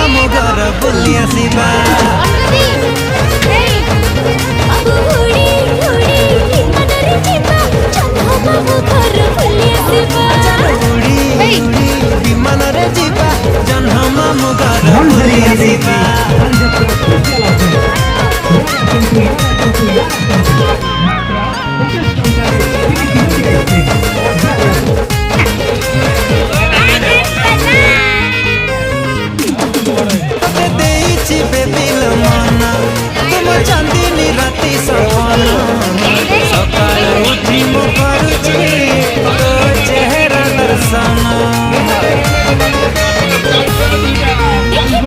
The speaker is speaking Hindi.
मामू घर बुली आसिबा विमान रे जीवा जन्म मामू घर बुली आसिबा।